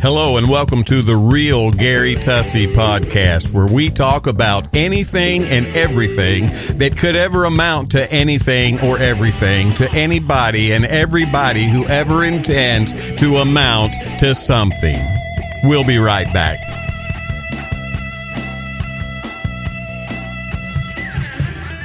Hello and welcome to the Real Gary Tussey Podcast, where we talk about anything and everything that could ever amount to anything or everything to anybody and everybody who ever intends to amount to something. We'll be right back.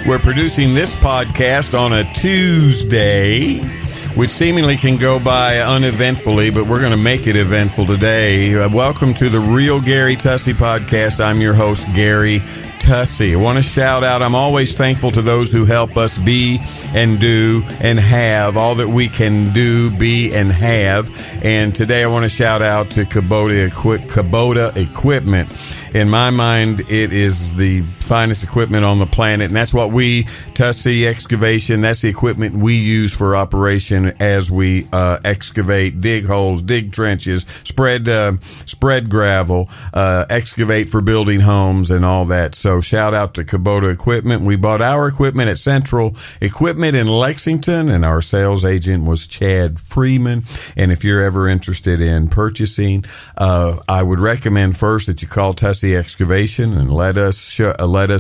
We're producing this podcast on a Tuesday, which seemingly can go by uneventfully, but we're going to make it eventful today. Welcome to the Real Gary Tussey Podcast. I'm your host, Gary Tussey. I want to shout out, I'm always thankful to those who help us be and do and have all that we can do, be, and have. And today I want to shout out to Kubota Equipment. In my mind, it is the finest equipment on the planet, and that's what we, Tussey Excavation, that's the equipment we use for operation as we excavate, dig holes, dig trenches, spread gravel, excavate for building homes and all that. So shout out to Kubota Equipment. We bought our equipment at Central Equipment in Lexington, and our sales agent was Chad Freeman. And if you're ever interested in purchasing, I would recommend first that you call Tussey Excavation and let us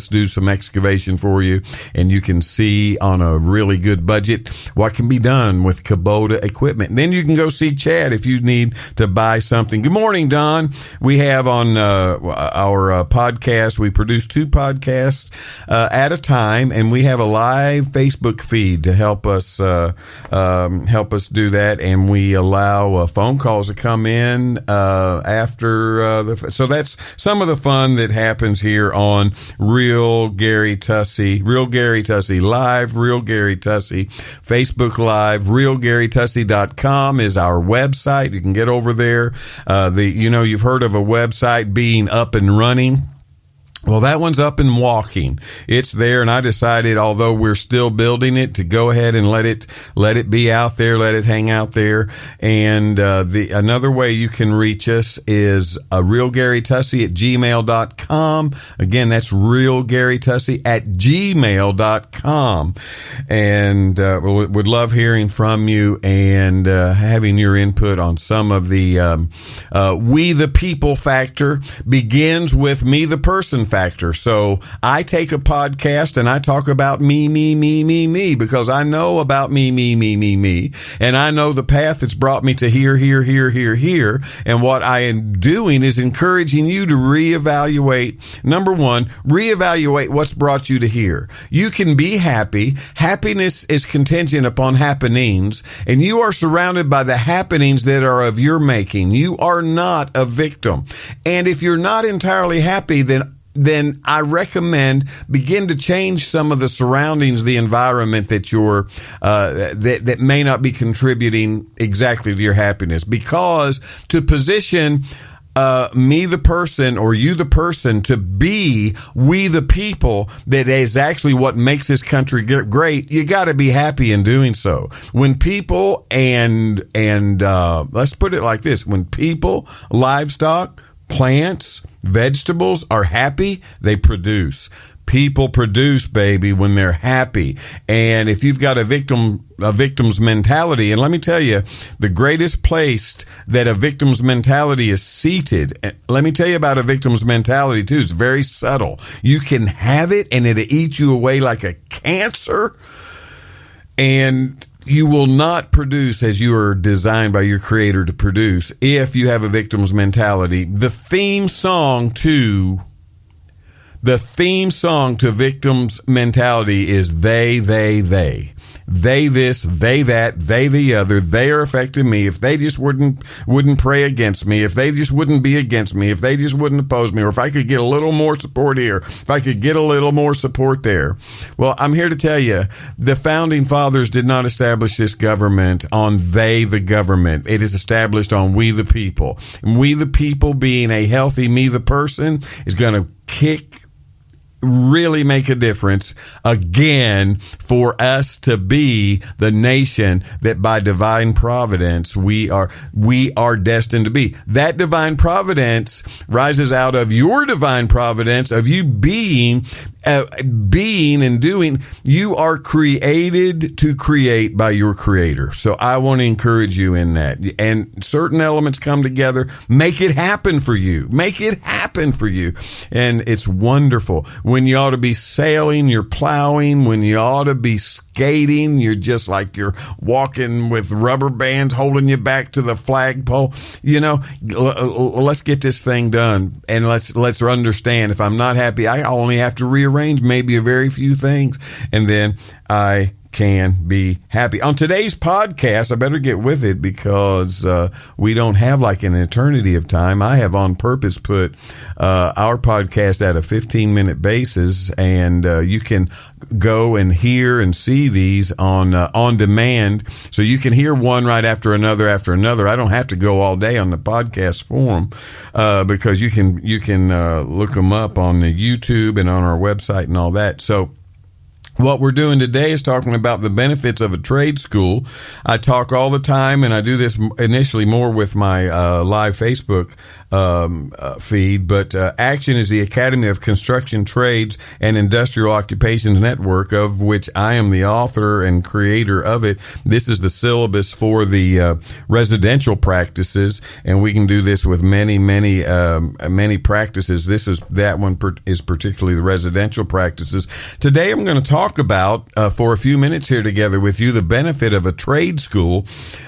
do some excavation for you, and you can see on a really good budget what can be done with Kubota Equipment. And then you can go see Chad if you need to buy something. Good morning, Don. We have on our podcast, we produce 2 podcasts at a time, and we have a live Facebook feed to help us do that, and we allow phone calls to come in after so that's some of the fun that happens here on Real Gary Tussey Live, Real Gary Tussey Facebook Live. realgarytussey.com is our website. You can get over there. You've heard of a website being up and running. Well, that one's up and walking. It's there, and I decided, although we're still building it, to go ahead and let it be out there, let it hang out there. And another way you can reach us is realgarytussey@gmail.com. Again, that's realgarytussey@gmail.com. And would love hearing from you and having your input on some of the we the people factor begins with me the person factor. So I take a podcast and I talk about me, because I know about me, and I know the path that's brought me to here. And what I am doing is encouraging you to reevaluate. Number one, reevaluate what's brought you to here. You can be happy. Happiness is contingent upon happenings, and you are surrounded by the happenings that are of your making. You are not a victim. And if you're not entirely happy, then I recommend begin to change some of the surroundings, the environment that you're that may not be contributing exactly to your happiness. Because to position me the person or you the person to be we the people that is actually what makes this country great, you got to be happy in doing so. When people and let's put it like this, when people, livestock, plants, vegetables are happy, they produce. People produce, baby, when they're happy. And if you've got a victim's mentality, and let me tell you, the greatest place that a victim's mentality is seated, let me tell you about a victim's mentality too, it's very subtle. You can have it and it'll eat you away like a cancer, and you will not produce as you are designed by your creator to produce if you have a victim's mentality. The theme song to victim's mentality is they. They this, they that, they the other. They are affecting me. If they just wouldn't pray against me, if they just wouldn't be against me, if they just wouldn't oppose me, or if I could get a little more support here, if I could get a little more support there. Well, I'm here to tell you, the founding fathers did not establish this government on they, the government. It is established on we, the people. And we, the people, being a healthy me, the person, is going to kick really make a difference again for us to be the nation that by divine providence we are destined to be. That divine providence rises out of your divine providence of you being and doing. You are created to create by your creator. So I want to encourage you in that. And certain elements come together. Make it happen for you. Make it happen for you. And it's wonderful. When you ought to be sailing, you're plowing. When you ought to be skating, you're just like you're walking with rubber bands holding you back to the flagpole. You know, let's get this thing done. And let's understand, if I'm not happy, I only have to rearrange maybe a very few things, and then I can be happy. On today's podcast, I better get with it because we don't have like an eternity of time. I have on purpose put our podcast at a 15-minute basis, and you can go and hear and see these on demand, so you can hear one right after another. I don't have to go all day on the podcast forum because you can look them up on the YouTube and on our website and all that. So what we're doing today is talking about the benefits of a trade school. I talk all the time, and I do this initially more with my live Facebook feed, but Action is the Academy of Construction Trades and Industrial Occupations Network, of which I am the author and creator of it. This is the syllabus for the residential practices, and we can do this with many practices. That one is particularly the residential practices. Today I'm going to talk about, for a few minutes here together with you, the benefit of a trade school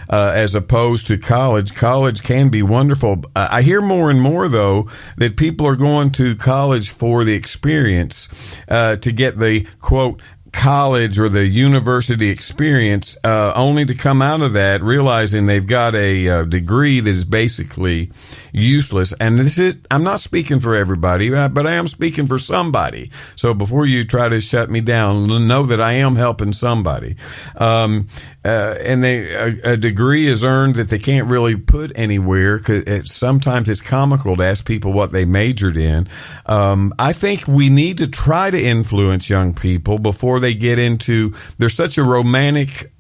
as opposed to college. College can be wonderful. I hear more and more, though, that people are going to college for the experience, to get the, quote, college or the university experience, only to come out of that realizing they've got a degree that is basically useless. And I'm not speaking for everybody, but I am speaking for somebody. So before you try to shut me down, know that I am helping somebody. And a degree is earned that they can't really put anywhere, because sometimes it's comical to ask people what they majored in. I think we need to try to influence young people before they get into. There's such a romantic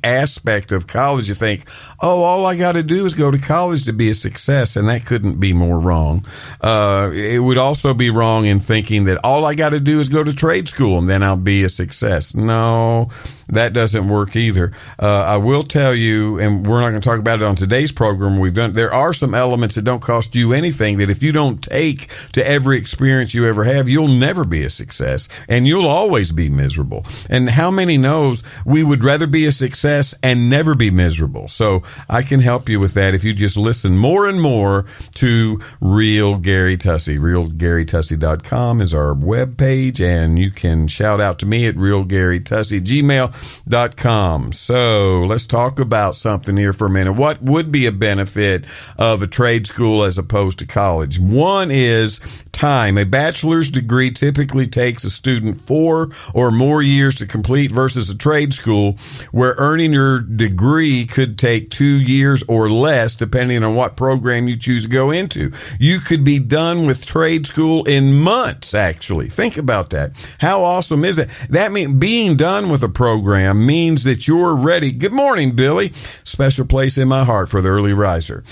aspect of college. You think, oh, all I got to do is go to college to be a success, and that couldn't be more wrong. It would also be wrong in thinking that all I got to do is go to trade school and then I'll be a success. No, that doesn't work either. I will tell you, and we're not going to talk about it on today's program. There are some elements that don't cost you anything, that if you don't take to every experience you ever have, you'll never be a success, and you'll always be miserable. And how many knows we would rather be a success and never be miserable? So I can help you with that if you just listen more and more to Real Gary Tussey. realgarytussey.com is our webpage, and you can shout out to me at realgarytussey@gmail.com. So let's talk about something here for a minute. What would be a benefit of a trade school as opposed to college? One is time. A bachelor's degree typically takes a student 4 or more years to complete, versus a trade school where earning your degree could take 2 years or less, depending on what program you choose to go into. You could be done with trade school in months, actually. Think about that. How awesome is it? That means being done with a program means that you're ready. Good morning, Billy. Special place in my heart for the early riser.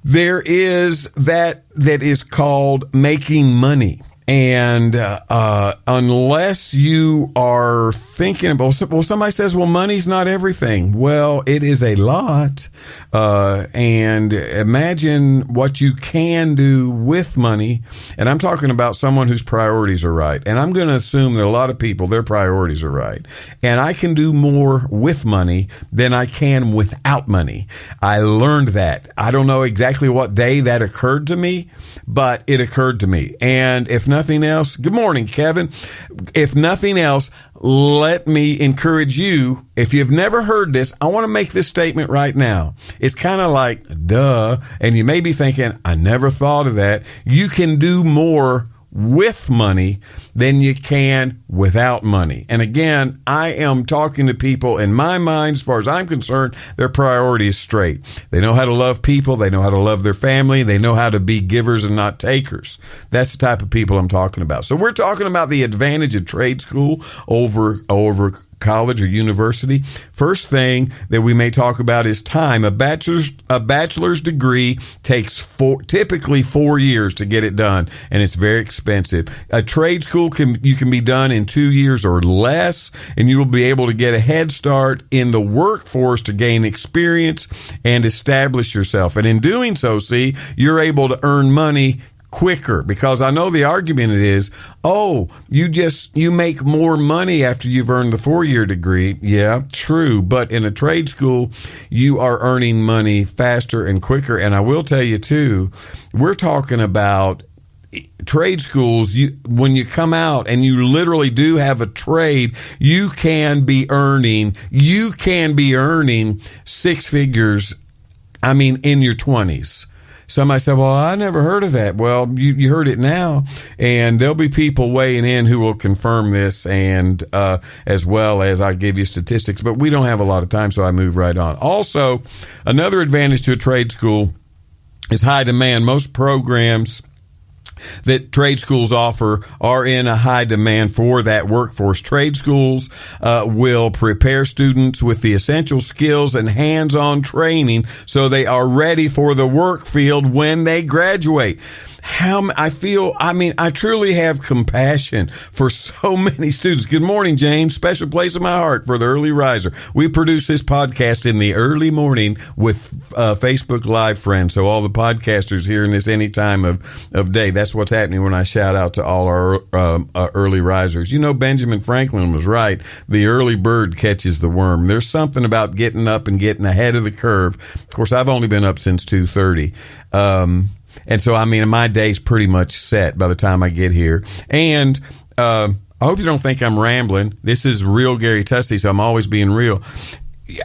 There is that is called making money. And unless you are thinking about, well, somebody says, well, money's not everything. Well, it is a lot. And imagine what you can do with money. And I'm talking about someone whose priorities are right. And I'm going to assume that a lot of people, their priorities are right. And I can do more with money than I can without money. I learned that. I don't know exactly what day that occurred to me, but it occurred to me. And if nothing else, good morning, Kevin. If nothing else, let me encourage you. If you've never heard this, I want to make this statement right now. It's kind of like, duh. And you may be thinking, I never thought of that. You can do more with money than you can without money. And again, I am talking to people, in my mind, as far as I'm concerned, their priority is straight. They know how to love people. They know how to love their family. They know how to be givers and not takers. That's the type of people I'm talking about. So we're talking about the advantage of trade school over college or university. First thing that we may talk about is time. A bachelor's degree takes typically 4 years to get it done, and it's very expensive. A trade school you can be done in 2 years or less, and you will be able to get a head start in the workforce to gain experience and establish yourself. And in doing so, you're able to earn money quicker, because I know the argument is, you make more money after you've earned the 4-year degree. Yeah, true. But in a trade school, you are earning money faster and quicker. And I will tell you too, we're talking about trade schools. When you come out and you literally do have a trade, you can be earning 6 figures. I mean, in your 20s. Somebody said, well, I never heard of that. Well, you heard it now, and there'll be people weighing in who will confirm this, and as well as I give you statistics, but we don't have a lot of time, so I move right on. Also, another advantage to a trade school is high demand. Most programs that trade schools offer are in a high demand for that workforce. Trade schools will prepare students with the essential skills and hands-on training so they are ready for the work field when they graduate. I truly have compassion for so many students. Good morning, James. Special place in my heart for the early riser. We produce this podcast in the early morning with Facebook Live friends. So all the podcasters hearing this any time of day. That's what's happening when I shout out to all our early risers. You know, Benjamin Franklin was right. The early bird catches the worm. There's something about getting up and getting ahead of the curve. Of course, I've only been up since 2:30. And so, my day's pretty much set by the time I get here. And I hope you don't think I'm rambling. This is Real Gary Tussey, so I'm always being real.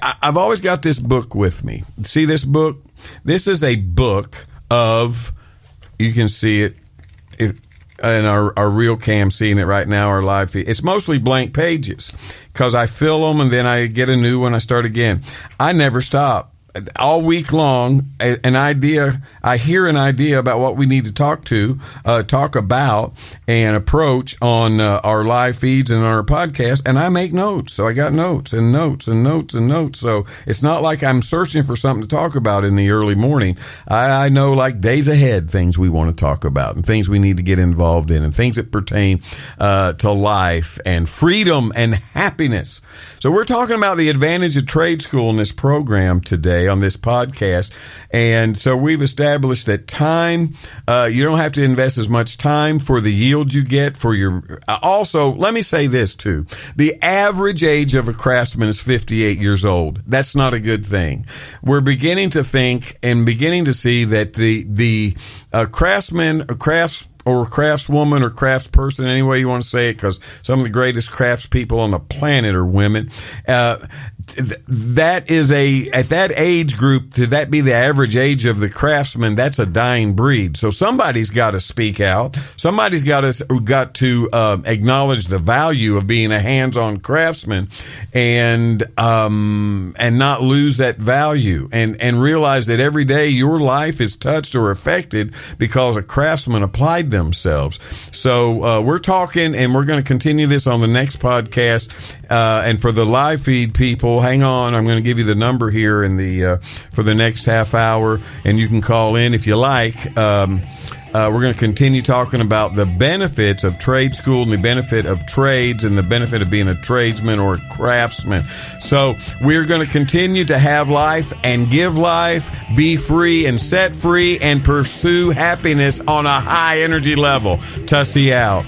I've always got this book with me. See this book? This is a book of, you can see it in our real cam, seeing it right now, our live feed. It's mostly blank pages because I fill them and then I get a new one. I start again. I never stop. All week long, I hear an idea about what we need to talk about and approach on our live feeds and our podcast, and I make notes. So I got notes and notes and notes and notes. So it's not like I'm searching for something to talk about in the early morning. I know, like, days ahead, things we want to talk about and things we need to get involved in and things that pertain to life and freedom and happiness. So we're talking about the advantage of trade school in this program today on this podcast. And so we've established that time, you don't have to invest as much time for the yield you get for your, also, let me say this too. The average age of a craftsman is 58 years old. That's not a good thing. We're beginning to think and beginning to see that the craftsman, or craftswoman or craftsperson, any way you want to say it, because some of the greatest craftspeople on the planet are women. That is at that age group, to that be the average age of the craftsman, that's a dying breed. So somebody's got to speak out. Somebody's got to acknowledge the value of being a hands-on craftsman and not lose that value and realize that every day your life is touched or affected because a craftsman applied themselves. So we're talking, and we're going to continue this on the next podcast. And for the live feed people, hang on. I'm going to give you the number here for the next half hour, and you can call in if you like. We're going to continue talking about the benefits of trade school and the benefit of trades and the benefit of being a tradesman or a craftsman. So we're going to continue to have life and give life, be free and set free, and pursue happiness on a high energy level. Tussey out.